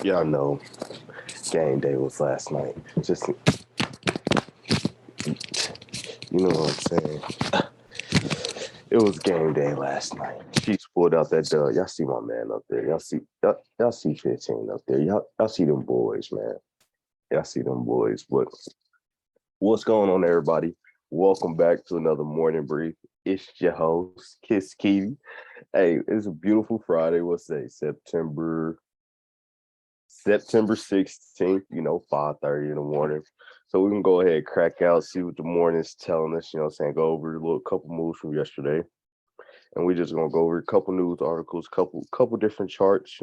Y'all know game day was last night. Just, you know what I'm saying? It was game day last night. Chiefs pulled out that dub. Y'all see my man up there. Y'all see 15 up there. Y'all see them boys, man. Y'all see them boys. But what's going on, everybody? Welcome back to another morning brief. It's your host, Kiss Kiwi. Hey, it's a beautiful Friday. What's that? September 16th, 5:30 in the morning. So we can go ahead, crack out, see what the morning's telling us, go over a little couple moves from yesterday. And we just gonna go over a couple news articles, couple different charts,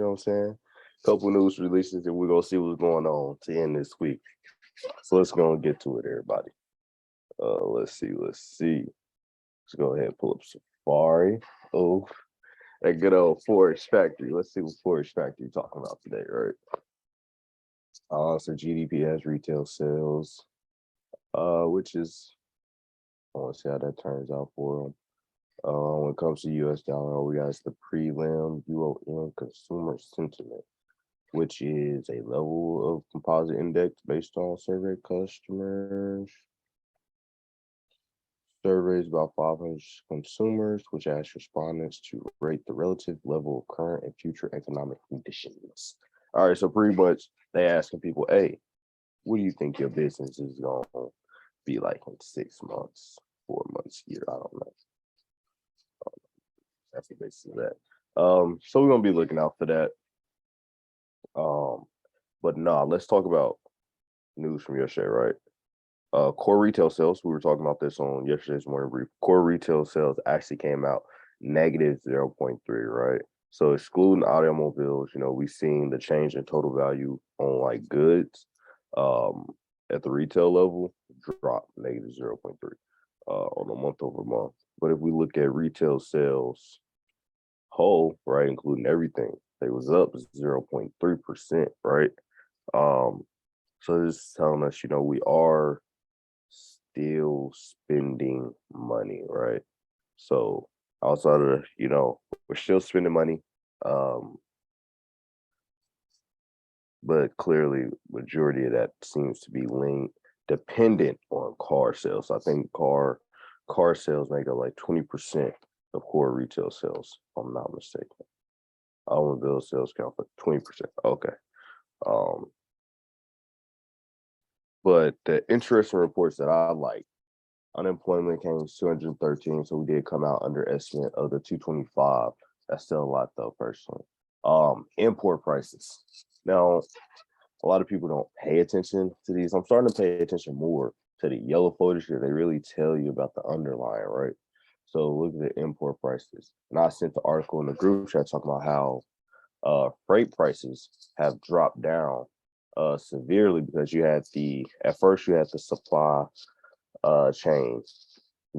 couple news releases, and we're gonna see what's going on to end this week. So let's go and get to it, everybody. Let's see. Let's go ahead and pull up Safari. Oh, that good old Forex Factory. Let's see what Forex Factory talking about today, right? So GDP has retail sales, which is, I want to see how that turns out for them. When it comes to U.S. dollar, all we got is the prelim UOM consumer sentiment, which is a level of composite index based on survey customers. Surveys about 500 consumers, which asks respondents to rate the relative level of current and future economic conditions. All right, so pretty much they asking people, hey, what do you think your business is going to be like in 6 months, 4 months, year? I don't know. That's the basis of that. So we're going to be looking out for that. But let's talk about news from yesterday, right? Core retail sales, we were talking about this on yesterday's morning brief. Core retail sales actually came out negative 0.3, right? So excluding automobiles, we've seen the change in total value on like goods at the retail level drop negative 0.3 on a month over month. But if we look at retail sales whole, right, including everything, they was up 0.3%, right? So this is telling us, we are still spending money, right? So outside of, we're still spending money. But clearly majority of that seems to be linked dependent on car sales. I think car sales make up like 20% of core retail sales, if I'm not mistaken. Automobile sales count for 20%. Okay. But the interesting reports that I like, unemployment came 213, so we did come out under estimate of the 225. That's still a lot though, personally. Import prices. Now, a lot of people don't pay attention to these. I'm starting to pay attention more to the yellow folders because they really tell you about the underlying, right? So look at the import prices. And I sent the article in the group chat talking about how freight prices have dropped down severely because at first you had the supply chain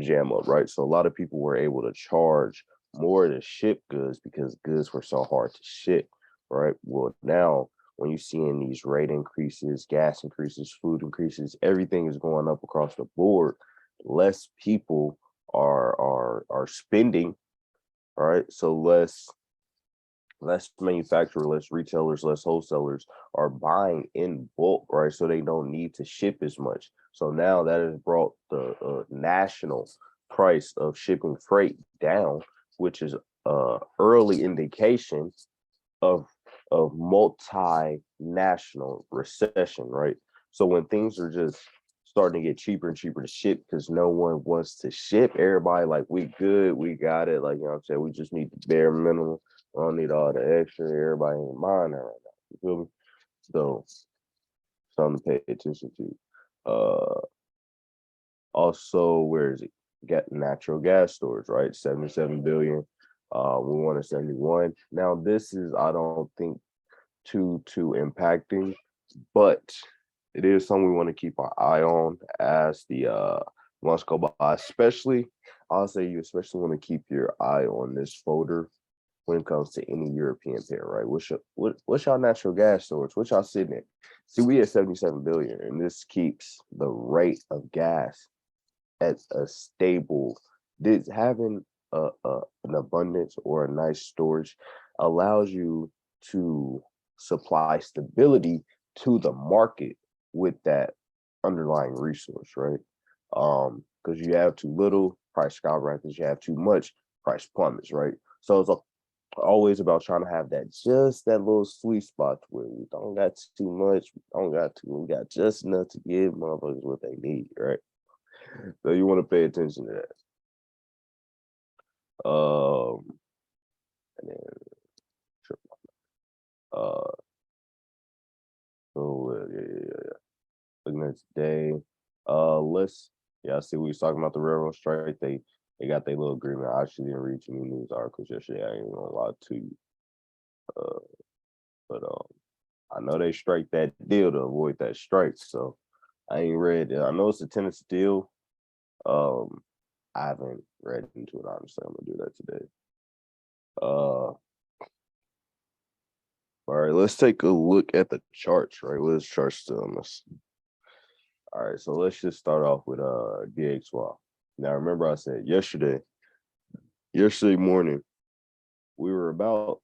jam up, right? So a lot of people were able to charge more to ship goods because goods were so hard to ship, right? Well, now when you're seeing these rate increases, gas increases, food increases, everything is going up across the board. Less people are spending, all right? So less manufacturers, less retailers, less wholesalers are buying in bulk, right? So they don't need to ship as much. So now that has brought the national price of shipping freight down, which is early indication of multinational recession, right? So when things are just starting to get cheaper and cheaper to ship because no one wants to ship, everybody like, we good, we got it. Like, you know what I'm saying? We just need the bare minimum. I don't need all the extra. Everybody ain't mind that right now. You feel me? So something to pay attention to. Also, where is it? Get natural gas storage, right? 77 billion. We wanted 71. Now, this is, I don't think, too impacting, but it is something we want to keep our eye on as the months go by. Especially, I'll say you especially want to keep your eye on this folder when it comes to any European pair, right? What's y'all natural gas storage? What y'all sitting in? See, we at 77 billion, and this keeps the rate of gas at a stable. This having an abundance or a nice storage allows you to supply stability to the market with that underlying resource, right? Because you have too little, price skyrockets. You have too much, price plummets, right? So it's always about trying to have that just that little sweet spot where we don't got too much, we got just enough to give motherfuckers what they need, right? So you want to pay attention to that. And then uh yeah. Looking at today. I see we was talking about the railroad strike. They got their little agreement. I actually didn't read too many news articles yesterday. I ain't gonna lie to you. But I know they strike that deal to avoid that strike. So I ain't read it. I know it's a tennis deal. I haven't read into it, honestly. I'm gonna do that today. All right, let's take a look at the charts, right? What is chart still on this? All right, so let's just start off with DXY. Now remember I said yesterday morning, we were about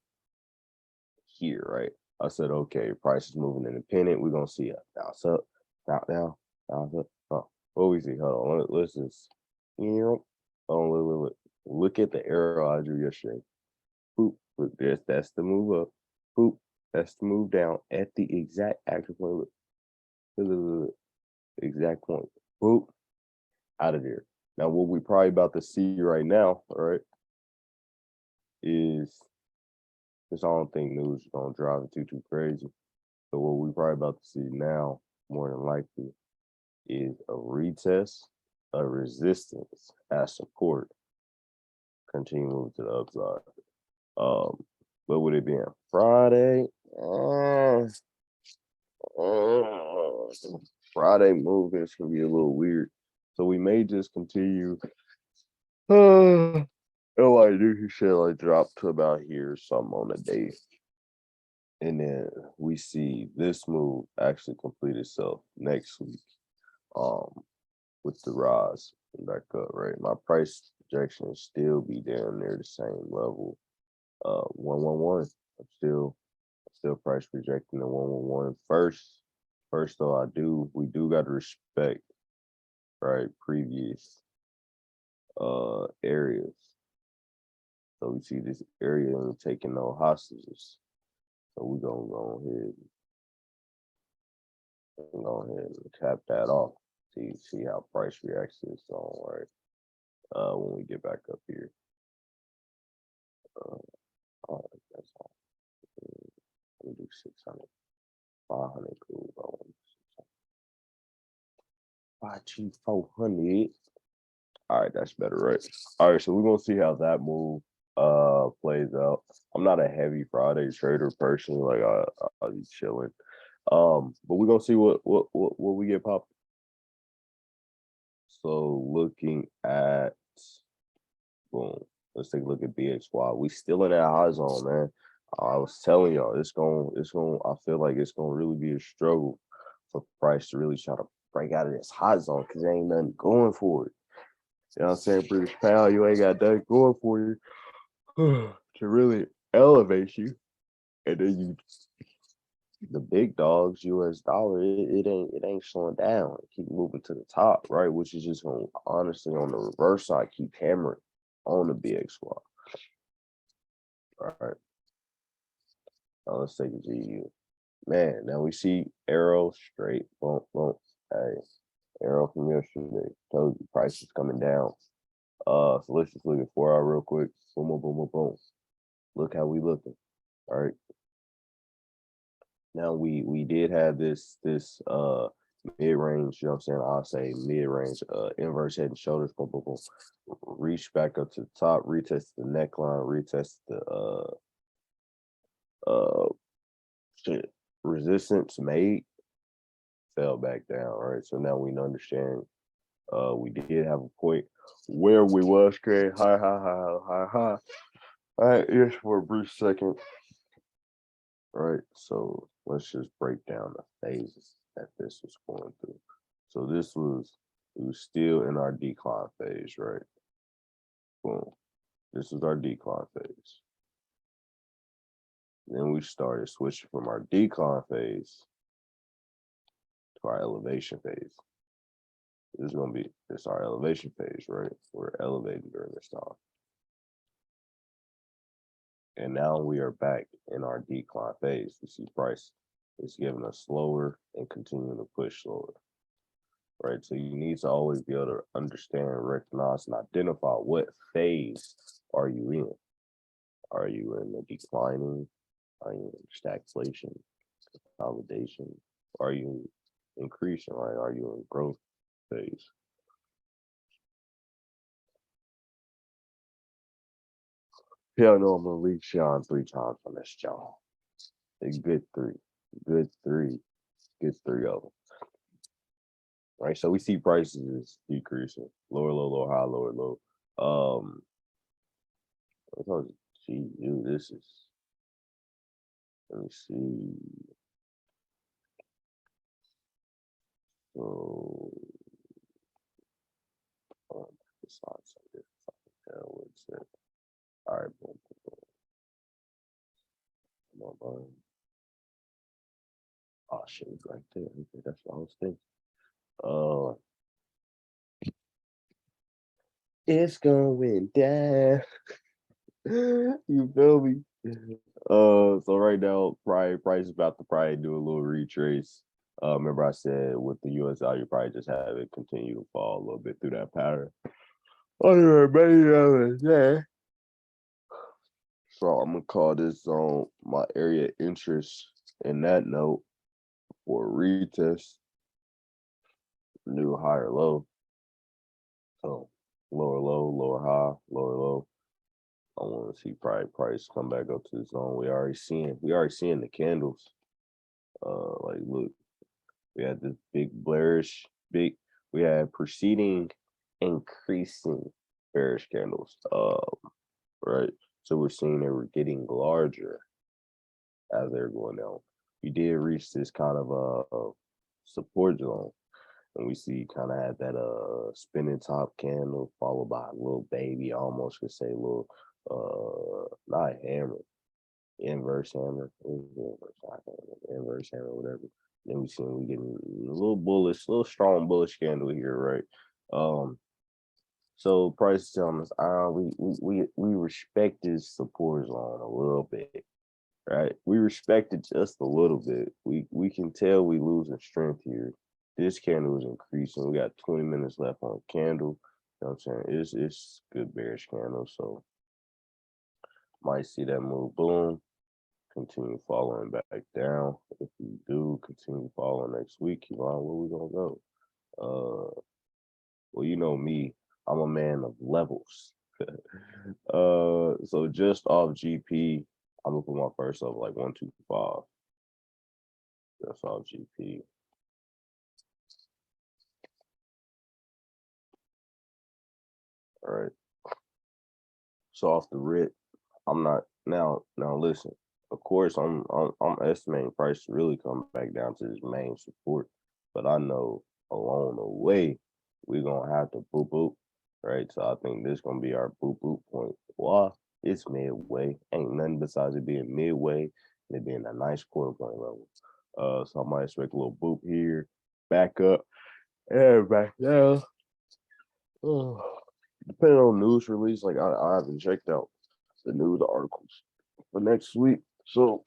here, right? I said, okay, price is moving independent. We're gonna see a bounce up, down, bounce up. Oh, what we see? Hold on, let's just look at the arrow I drew yesterday. Boop, look, that's the move up. Boop, that's the move down at the exact action point. Look, exact point. Boop, out of there. Now, what we probably about to see right now, all right, is because I don't think news is gonna drive it too crazy. So what we probably about to see now, more than likely, is a retest, a resistance as support, continue moving to the upside. But would it be on Friday? Friday movements can be a little weird, so we may just continue. LID shit like drop to about here, something on the day, and then we see this move actually complete itself next week. With the rise and back up, right? My price projection is still be down there the same level. 111. I'm still price projecting the 111. First though, we do got to respect, right, previous areas. So we see this area ain't taking no hostages. So we gonna go ahead and cap that off. See how price reacts to this song, right? When we get back up here. That's all. We do 600, 500, cool. 5G 400. All right, that's better, right? All right, so we're gonna see how that move plays out. I'm not a heavy Friday trader personally, like I'll be chilling. But we're gonna see what we get popping. So looking at boom, let's take a look at BXY. We still in that high zone, man. I was telling y'all, it's going. I feel like it's gonna really be a struggle for price to really try to break out of this high zone because there ain't nothing going for it. You know what I'm saying? British pound, you ain't got nothing going for you to really elevate you. And then the big dogs, US dollar, it ain't slowing down. It keep moving to the top, right? Which is just gonna honestly on the reverse side keep hammering on the BXY. All right. Now let's take a GU. Man, now we see arrow straight, boom, boom. Hey, arrow from yesterday. Told you price is coming down. So let's just look at 4 hour real quick. Boom, boom, boom, boom, boom. Look how we looking. All right. Now we did have this mid-range, you know what I'm saying? I'll say mid-range, inverse head and shoulders, boom, boom, boom. Reach back up to the top, retest the neckline, retest the resistance made, fell back down. All right. So now we understand we did have a point where we was creating high. All right, just for a brief second. All right, so let's just break down the phases that this was going through. So we was still in our decline phase, right? Boom. This is our decline phase. Then we started switching from our decline phase to our elevation phase. It's our elevation phase, right? We're elevating during this time. And now we are back in our decline phase. We see price is giving us slower and continuing to push slower, right? So you need to always be able to understand, recognize, and identify what phase are you in. Are you in the declining? Are you in stagflation, consolidation? Are you increasing, right? Are you in growth phase? Yeah, no, I'm gonna leave Sean 3 times on this, y'all. A good three, good three, good three of them. Right, so we see prices decreasing, lower low, lower high, lower low. I told you, GU, this is. Let me see. So, this line something. Hell, what's it? All right, boom, boom, boom. Come on. Oh shit, it's right there. Okay, that's what I was thinking. It's going down. You feel me? So right now, price is about to probably do a little retrace. Remember I said with the US value, probably just have it continue to fall a little bit through that pattern. So I'm gonna call this zone my area interest in that note for a retest, new higher low. So lower low, lower high, lower low. I want to see probably price come back up to the zone. We already seeing the candles. Like look, we had this we had preceding increasing bearish candles. Right. So we're seeing they were getting larger as they're going down. We did reach this kind of support zone. And we see kind of had that spinning top candle followed by a little baby, I almost could say little not hammer, inverse hammer, inverse hammer, whatever. Then we see we getting a little bullish, little strong bullish candle here, right? So price is telling us, we respect this support zone a little bit, right? We respect it just a little bit. We can tell we losing strength here. This candle is increasing. We got 20 minutes left on the candle. You know what I'm saying? It's good bearish candle. So might see that move, boom, continue following back down. If we do continue following next week, where we gonna go? Well, you know me, I'm a man of levels. So just off GP, I'm gonna put my first level like 125. Just off GP. All right. So off the rip, I'm not now. Listen. Of course, I'm estimating price to really come back down to this main support, but I know along the way we're gonna have to boop boop, right? So I think this gonna be our boop boop point. Why? It's midway. Ain't nothing besides it being midway and it being a nice quarter point level. So I might expect a little boop here, back up, and back down. Depending on news release, like I haven't checked out the news articles for next week. So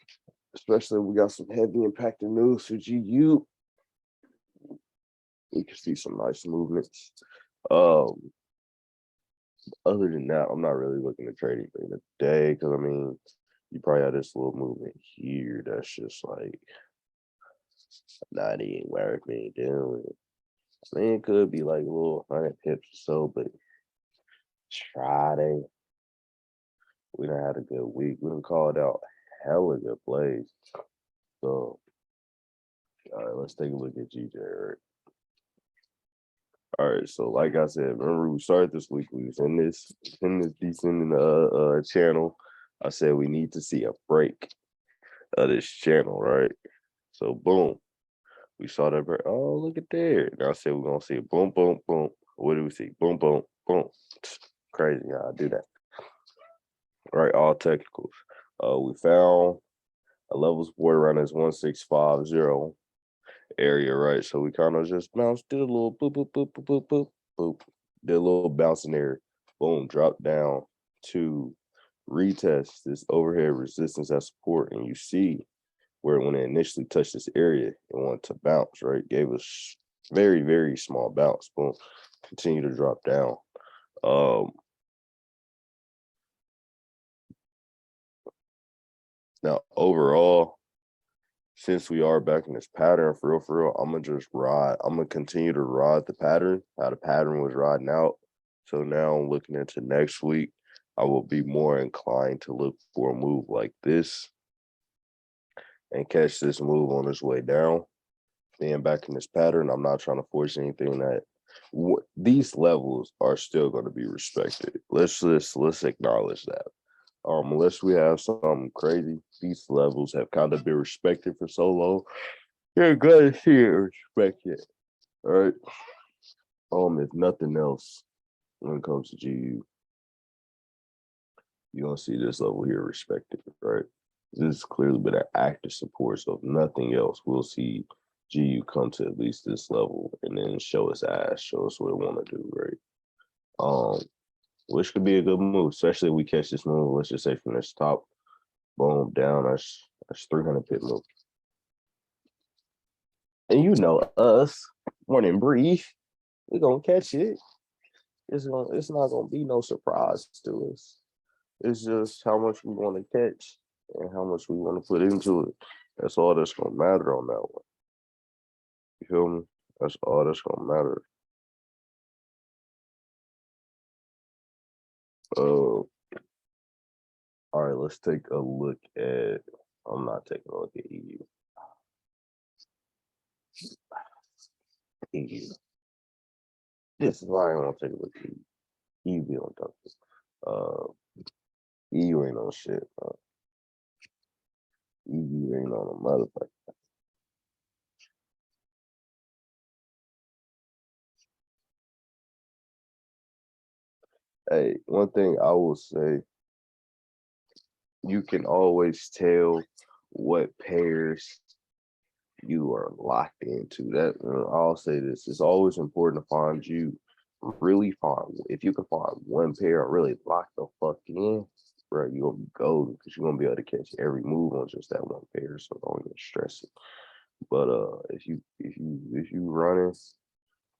especially if we got some heavy impacting news for GU, we can see some nice movements. Other than that, I'm not really looking to trade anything today because I mean, you probably have this little movement here that's just like not even worth me doing. I mean, it could be like a little 100 pips or so, but it's Friday. We done had a good week. We done called out hella good plays. So, all right, let's take a look at GJ. All right, so like I said, remember we started this week. We was in this decent channel. I said we need to see a break of this channel, right? So boom, we saw that break. Oh, look at there. Now I said we're gonna see boom, boom, boom. What do we see? Boom, boom, boom. Crazy how I do that. All right, all technicals. We found A level support around this 1650 area, right? So we kind of just bounced, did a little boop, boop, boop, boop, boop, boop, boop, did a little bounce in there, boom, dropped down to retest this overhead resistance as support. And you see where when it initially touched this area, it wanted to bounce, right? Gave us very, very small bounce, boom, continue to drop down. Now, overall, since we are back in this pattern, for real, I'm gonna just ride. I'm gonna continue to ride the pattern, how the pattern was riding out. So now looking into next week, I will be more inclined to look for a move like this and catch this move on its way down. Being back in this pattern, I'm not trying to force anything that these levels are still going to be respected. Let's acknowledge that. Unless we have something crazy, these levels have kind of been respected for so long. You're going to see it respected. All right. If nothing else, when it comes to GU, you're going to see this level here respected, right? This has clearly been an active support. So if nothing else, we'll see GU come to at least this level and then show us ass, show us what it want to do, right? Which could be a good move, especially if we catch this move, let's just say from this top, boom, down, that's 300 pip move. And you know us, Morning Brief, we're gonna catch it. It's not gonna be no surprise to us. It's just how much we want to catch and how much we want to put into it. That's all that's gonna matter on that one. You feel me? That's all that's gonna matter. All right, let's take a look at. I'm not taking a look at EU. EU. This is why I want to take a look at EU. EU be on top of EU ain't on shit. EU ain't on a motherfucker. Hey, one thing I will say, you can always tell what pairs you are locked into. That I'll say this: it's always important to find if you can find one pair and really lock the fuck in, bro, you're gonna be golden because you're gonna be able to catch every move on just that one pair. So don't even stress it. But if you running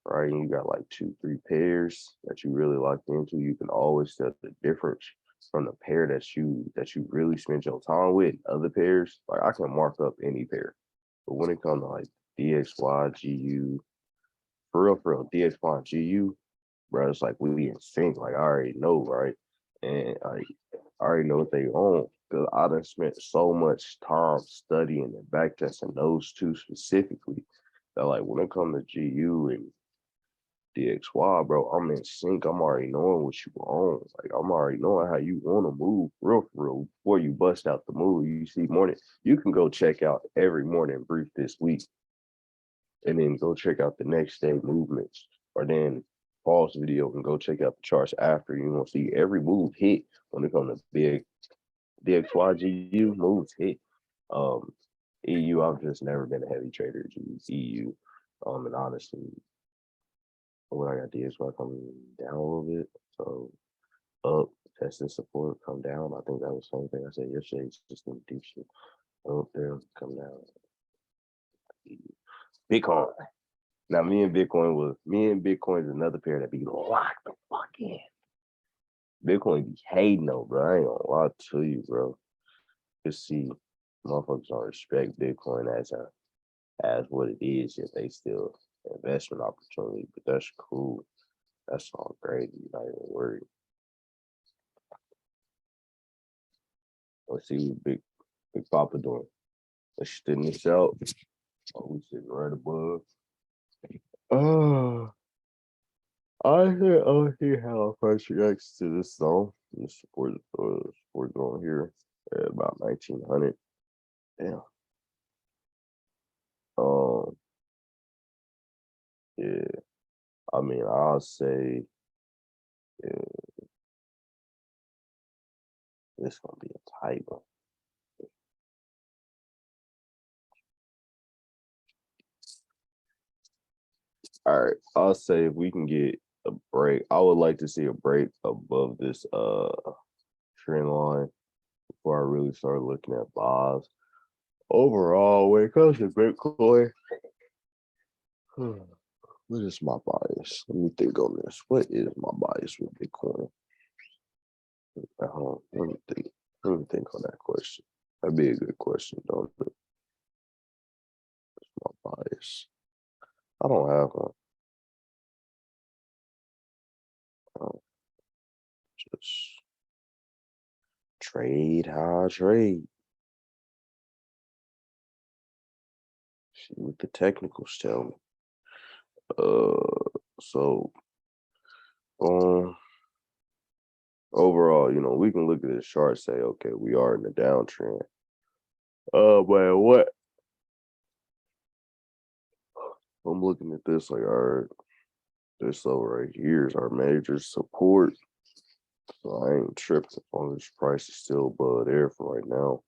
right, and you got like 2-3 pairs that you really locked into, you can always tell the difference from the pair that you really spent your time with. Other pairs, like I can mark up any pair, but when it comes to like DXY, GU, for real, DXY, GU, bro, it's like we in sync. Like I already know, right? And I already know what they own because I done spent so much time studying and backtesting those two specifically that like when it comes to GU and DXY, bro, I'm in sync. I'm already knowing what you own. Like I'm already knowing how you want to move, for real. Before you bust out the move, you see morning. You can go check out every morning brief this week, and then go check out the next day movements, or then pause the video and go check out the charts after. You gonna see every move hit when it comes to big DXY GU moves hit. EU, I've just never been a heavy trader. EU, and honestly, when I got DXY coming down a little bit, so up, testing support, come down. I think that was the same thing I said yesterday. It's just in deep shit. Up there, come down. Bitcoin. Now me and Bitcoin is another pair that be locked the fuck in. Bitcoin be hating though, bro. I ain't gonna lie to you, bro. Just see, motherfuckers don't respect Bitcoin as what it is, yet they still investment opportunity. But that's cool. That's all great. You're not even worried. Let's see what Big Papa doing. Let's spin this out. Oh, we sitting right above. Oh, I see how price reacts to this zone. This support zone here at about 1900. Damn. Yeah. I mean, I'll say it's gonna be a tight one. All right, I'll say if we can get a break, I would like to see a break above this trend line before I really start looking at buys. Overall, when it comes to Bitcoin, what is my bias? Let me think on this. What is my bias with Bitcoin? Let me think. Let me think on that question. That'd be a good question, don't it? My bias. I don't have one. Just trade how I trade. See what the technicals tell me. So overall, we can look at this chart and say, okay, we are in the downtrend. But what? I'm looking at this like, all right, this level right here is our major support. So I ain't tripping as long as this price is still above there for right now.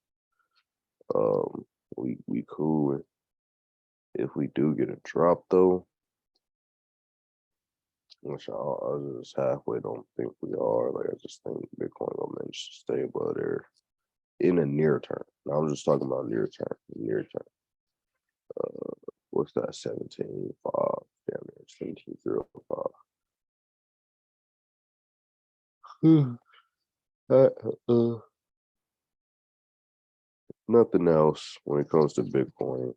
We cool. If we do get a drop though, which I just halfway don't think we are. Like I just think Bitcoin gonna manage to stay above there in the near term. Now I'm just talking about near term. Near term. What's that? 17.5. Damn near 17.05. Nothing else when it comes to Bitcoin.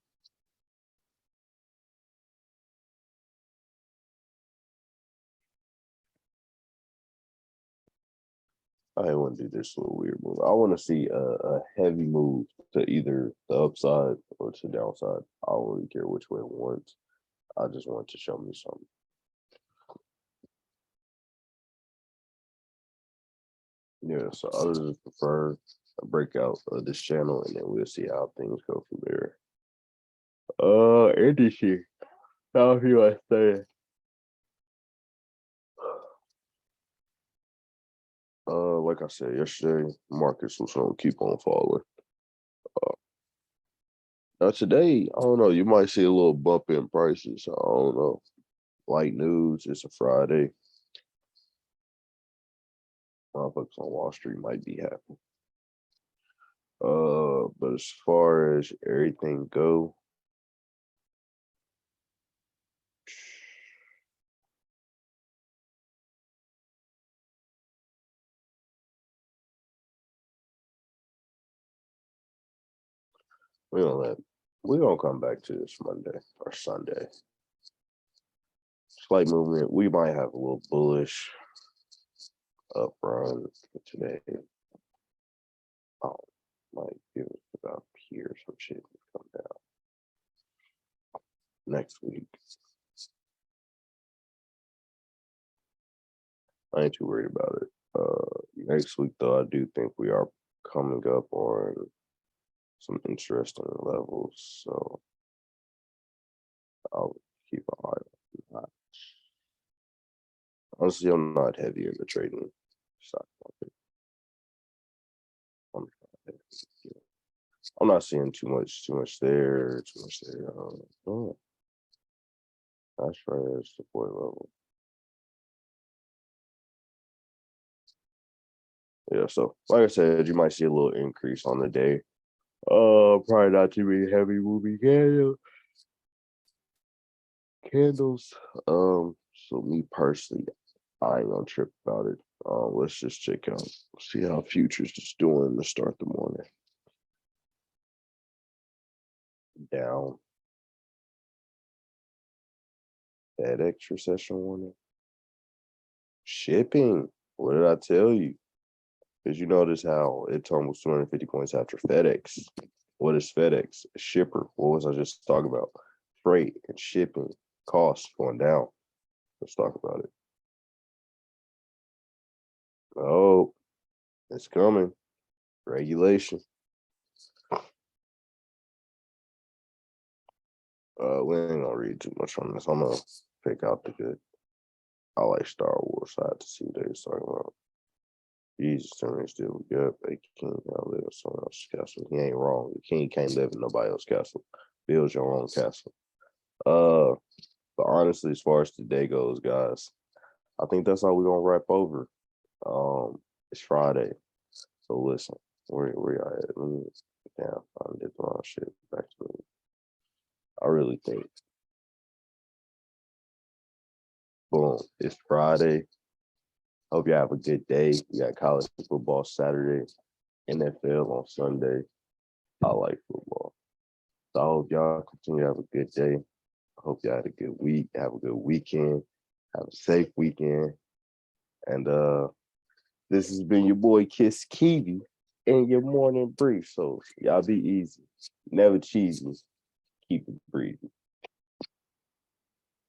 I want to do this little weird move. I want to see a heavy move to either the upside or to the downside. I don't really care which way it wants. I just want to show me something. Yeah, so I would just prefer a breakout of this channel, and then we'll see how things go from there. Interesting. How you I say? Like I said yesterday, markets was gonna keep on falling. Now today, I don't know. You might see a little bump in prices. I don't know. Light news. It's a Friday. Motherfuckers on Wall Street might be happy. But as far as everything go, we're gonna come back to this Monday or Sunday. Slight movement. We might have a little bullish up run today. Might give it about here, some shit come down next week. I ain't too worried about it. Next week though, I do think we are coming up on some interesting levels, so I'll keep an eye on that. Honestly, I'm not heavy in the trading stock market. I'm not seeing too much there, too much there. Oh, that's right, that's support level. Yeah, so like I said, you might see a little increase on the day. Probably not too many heavy moving candles. So me personally, I ain't gonna trip about it. Let's just check out, see how futures is doing to start the morning. Down. FedEx recession warning. Shipping. What did I tell you? Because you notice how it tumbles 250 points after FedEx. What is FedEx? A shipper. What was I just talking about? Freight and shipping costs going down. Let's talk about it. Oh, it's coming. Regulation. We ain't gonna read too much on this. I'm gonna pick out the good. I like Star Wars. I had to see what they was talking about. Jesus, turning still good. A king can't live in someone else's castle. He ain't wrong. The king can't live in nobody else's castle. Build your own castle. But honestly, as far as today goes, guys, I think that's all we're gonna wrap over. It's Friday, so listen, where y'all at? Damn, I did the wrong shit. Back to me. I really think, boom, it's Friday. Hope you have a good day. We got college football Saturday, NFL on Sunday. I like football. So I hope y'all continue to have a good day. I hope y'all had a good week. Have a good weekend. Have a safe weekend. And this has been your boy Kiss Kiwi and your morning brief. So y'all be easy. Never cheesy. Keep it breezy.